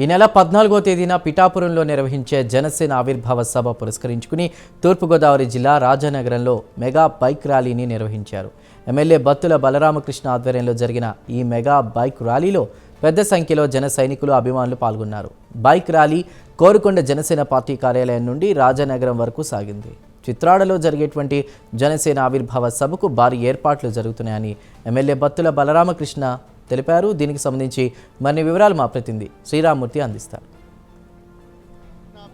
ఈ నెల 14వ తేదీన పిఠాపురంలో నిర్వహించే జనసేన ఆవిర్భావ సభ పురస్కరించుకుని తూర్పుగోదావరి జిల్లా రాజానగరంలో మెగా బైక్ ర్యాలీని నిర్వహించారు. ఎమ్మెల్యే బత్తుల బలరామకృష్ణ ఆధ్వర్యంలో జరిగిన ఈ మెగా బైక్ ర్యాలీలో పెద్ద సంఖ్యలో జన సైనికులు అభిమానులు పాల్గొన్నారు. Bike rally Korukonda Janasena party కార్యాలయం నుండి రాజానగరం వరకు సాగింది. చిత్రాడలో జరిగేటువంటి జనసేన ఆవిర్భావ సభకు భారీ ఏర్పాట్లు జరుగుతున్నాయని ఎమ్మెల్యే బత్తుల బలరామకృష్ణ తెలిపారు. దీనికి సంబంధించి మరిన్ని వివరాలు మా ప్రతినిధి శ్రీరామూర్తి అందిస్తారు.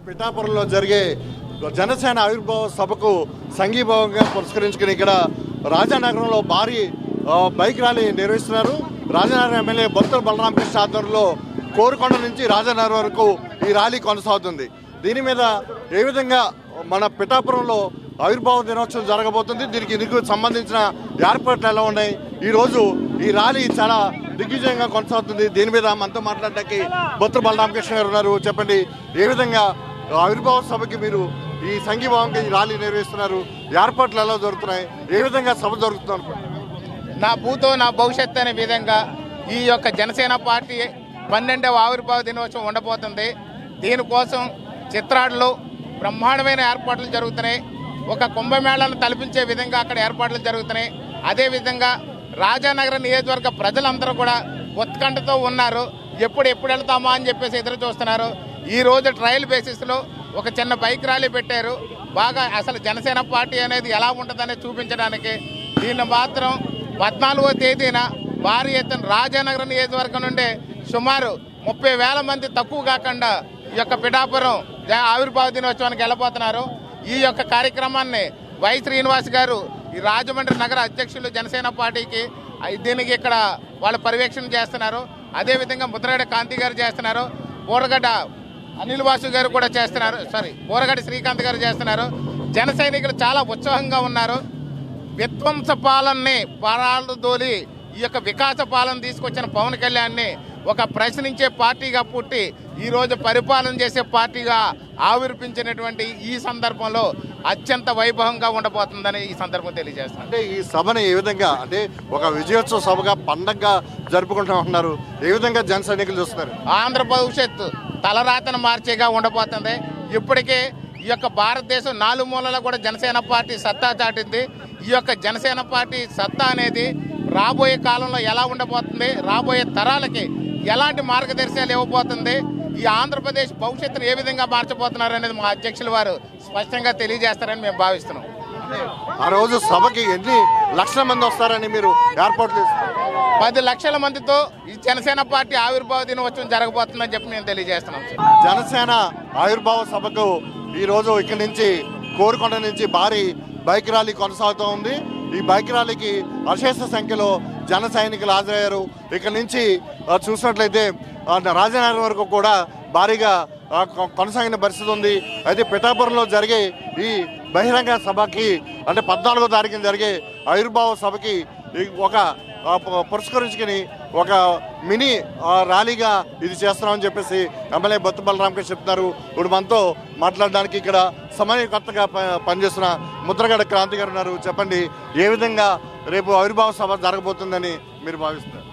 పిఠాపురంలో జరిగే జనసేన ఆవిర్భావ సభకు సంఘీభావంగా పురస్కరించుకుని ఇక్కడ రాజానగరంలో భారీ బైక్ ర్యాలీ నిర్వహిస్తున్నారు. రాజానగరం ఎమ్మెల్యే బత్తుల బలరామకృష్ణ ఆధ్వర్యంలో కోరుకొండ నుంచి రాజానగరం వరకు ఈ ర్యాలీ కొనసాగుతుంది. దీని మీద ఏ విధంగా మన పిఠాపురంలో ఆవిర్భావ దినోత్సవం జరగబోతుంది, దీనికి సంబంధించిన ఏర్పాట్లు ఎలా ఉన్నాయి, ఈరోజు ఈ ర్యాలీ చాలా దిగ్విజయంగా కొనసాగుతుంది. దీని మీద మనతో మాట్లాడడానికి బత్తుల బలరామకృష్ణ గారు ఉన్నారు. చెప్పండి, ఏ విధంగా ఆవిర్భావ సభకి మీరు ఈ సంఘీభావంగా ఈ ర్యాలీ నిర్వహిస్తున్నారు, ఏర్పాట్లు ఎలా జరుగుతున్నాయి, ఏ విధంగా సభ జరుగుతున్నారు? నా భూతో నా భవిష్యత్తు అనే విధంగా ఈ యొక్క జనసేన పార్టీ 12వ ఆవిర్భావ దినోత్సవం ఉండబోతుంది. దీనికోసం చిత్రాడలో బ్రహ్మాండమైన ఏర్పాట్లు జరుగుతున్నాయి. ఒక కుంభమేళాను తలపించే విధంగా అక్కడ ఏర్పాట్లు జరుగుతున్నాయి. అదేవిధంగా రాజానగరం నియోజకవర్గ ప్రజలందరూ కూడా ఉత్కంఠతో ఉన్నారు. ఎప్పుడు వెళ్తామా అని చెప్పేసి ఎదురు చూస్తున్నారు. ఈ రోజు ట్రయల్ బేసిస్లో ఒక చిన్న బైక్ ర్యాలీ పెట్టారు. బాగా అసలు జనసేన పార్టీ అనేది ఎలా ఉంటుందనేది చూపించడానికి. దీన్ని మాత్రం 14వ తేదీన భారీ ఎత్తున రాజానగరం నియోజకవర్గం నుండి సుమారు 30,000 మంది తక్కువ కాకుండా ఈ యొక్క పిఠాపురం ఆవిర్భావ దినోత్సవానికి వెళ్ళబోతున్నారు. ఈ యొక్క కార్యక్రమాన్ని వై శ్రీనివాస్ గారు ఈ రాజమండ్రి నగర అధ్యక్షులు జనసేన పార్టీకి దీనికి ఇక్కడ వాళ్ళు పర్యవేక్షణ చేస్తున్నారు. అదేవిధంగా ముద్రగడ్డ కాంతి గారు చేస్తున్నారు. బోరగడ్డ అనిల్ వాసు గారు కూడా చేస్తున్నారు. బోరగడ్డ శ్రీకాంత్ గారు చేస్తున్నారు. జన సైనికులు చాలా ఉత్సాహంగా ఉన్నారు. విధ్వంస పాలనని పారాదోలి ఈ యొక్క వికాస పాలన తీసుకొచ్చిన పవన్ కళ్యాణ్ని ఒక ప్రశ్నించే పార్టీగా పుట్టి ఈరోజు పరిపాలన చేసే పార్టీగా ఆవిర్పించినటువంటి ఈ సందర్భంలో అత్యంత వైభవంగా ఉండబోతుందని ఈ సందర్భం తెలియజేస్తాను. అంటే ఈ సభను ఏ విధంగా అంటే ఒక విజయోత్సవ సభగా పండగగా జరుపుకుంటున్నారు, ఏ విధంగా జన సైనికులు చూస్తున్నారు? ఆంధ్ర భవిష్యత్తు తలరాతను మార్చేగా ఉండబోతుంది. ఇప్పటికే ఈ యొక్క భారతదేశం 4 మూలలో కూడా జనసేన పార్టీ సత్తా చాటింది. ఈ యొక్క జనసేన పార్టీ సత్తా అనేది రాబోయే కాలంలో ఎలా ఉండబోతుంది, రాబోయే తరాలకి ఎలాంటి మార్గదర్శకాలు ఇవ్వబోతుంది, ఈ ఆంధ్రప్రదేశ్ భవిష్యత్తును ఏ విధంగా మార్చబోతున్నారు అనేది మా అధ్యక్షుల వారు స్పష్టంగా తెలియజేస్తారని మేము భావిస్తున్నాం. ఆ రోజు సభకి ఎన్ని లక్షల మంది వస్తారని మీరు ఏర్పాట్లు చేస్తారు? 10 లక్షల మందితో ఈ జనసేన పార్టీ ఆవిర్భావ దినోత్సవం జరగబోతుందని చెప్పి మేము తెలియజేస్తున్నాం. జనసేన ఆవిర్భావ సభకు ఈరోజు ఇక్కడి నుంచి కోరుకొండ నుంచి భారీ బైక్ ర్యాలీ కొనసాగుతూ ఉంది. ఈ బైక్ ర్యాలీకి అశేష సంఖ్యలో జన సైనికులు హాజరయ్యారు. ఇక్కడ నుంచి చూసినట్లయితే రాజానగరం వరకు కూడా భారీగా కొనసాగిన పరిస్థితి ఉంది. అయితే పిఠాపురంలో జరిగే ఈ బహిరంగ సభకి అంటే 14వ తారీఖున జరిగే ఆవిర్భావ సభకి ఒక పురస్కరించుకుని ఒక మినీ ర్యాలీగా ఇది చేస్తున్నామని చెప్పేసి ఎమ్మెల్యే బత్తుల బలరామకృష్ణ చెప్తున్నారు. ఇప్పుడు మనతో మాట్లాడడానికి ఇక్కడ సమన్వయకర్తగా పనిచేస్తున్న ముద్రగడ్డ క్రాంతి గారు ఉన్నారు. చెప్పండి, ఏ విధంగా రేపు ఆవిర్భావ సభ జరగబోతుందని మీరు భావిస్తున్నారు?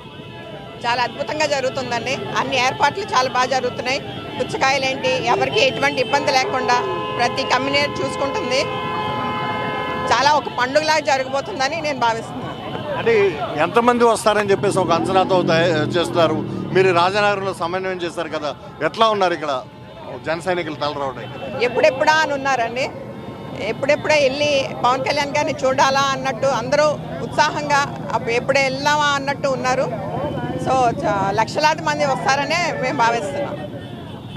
చాలా అద్భుతంగా జరుగుతుందండి. అన్ని ఏర్పాట్లు చాలా బాగా జరుగుతున్నాయి. పుచ్చకాయలేంటి ఎవరికి ఎటువంటి ఇబ్బంది లేకుండా ప్రతి కమ్యూనిటీ చూసుకుంటుంది. చాలా ఒక పండుగలాగా జరగబోతుందని నేను భావిస్తున్నాను. అంటే ఎంతమంది వస్తారని చెప్పేసి ఒక అంచనాతో చేస్తున్నారు. మీరు రాజానగరంలో సమన్వయం చేస్తారు కదా, ఎట్లా ఉన్నారు ఇక్కడ జన సైనికులు తలరావడానికి? ఎప్పుడెప్పుడా అని ఉన్నారండి. ఎప్పుడెప్పుడే వెళ్ళి పవన్ కళ్యాణ్ గారిని చూడాలా అన్నట్టు అందరూ ఉత్సాహంగా ఎప్పుడే వెళ్దామా అన్నట్టు ఉన్నారు. సో లక్షలాది మంది వస్తారనే మేము భావిస్తున్నాం.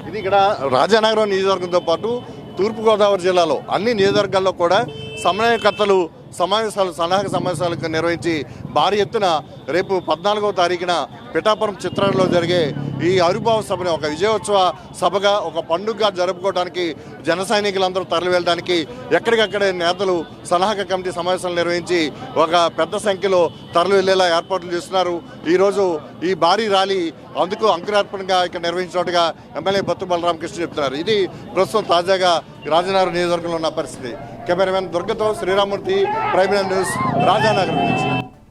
ఇది ఇక్కడ రాజానగరం నియోజకవర్గంతో పాటు తూర్పుగోదావరి జిల్లాలో అన్ని నియోజకవర్గాల్లో కూడా సమన్వయకర్తలు సన్నాహక సమావేశాలకు నిర్వహించి భారీ ఎత్తున రేపు 14వ తారీఖున పిఠాపురం చిత్రాలలో జరిగే ఈ ఆవిర్భావ సభని ఒక విజయోత్సవ సభగా ఒక పండుగగా జరుపుకోవడానికి జన సైనికులందరూ తరలి వెళ్ళడానికి ఎక్కడికక్కడే నేతలు సన్నాహక కమిటీ సమావేశాలు నిర్వహించి ఒక పెద్ద సంఖ్యలో తరలి వెళ్లేలా ఏర్పాట్లు చేస్తున్నారు. ఈరోజు ఈ భారీ ర్యాలీ అందుకు అంకురార్పణగా ఇక్కడ నిర్వహించినట్టుగా ఎమ్మెల్యే బత్తుల బలరామకృష్ణ చెప్తున్నారు. ఇది ప్రస్తుతం తాజాగా రాజానగరం నియోజకవర్గంలో ఉన్న పరిస్థితి. కెమెరామెన్ దుర్గతో శ్రీరామూర్తి, ప్రైమ్ న్యూస్, రాజానగరం నుంచి.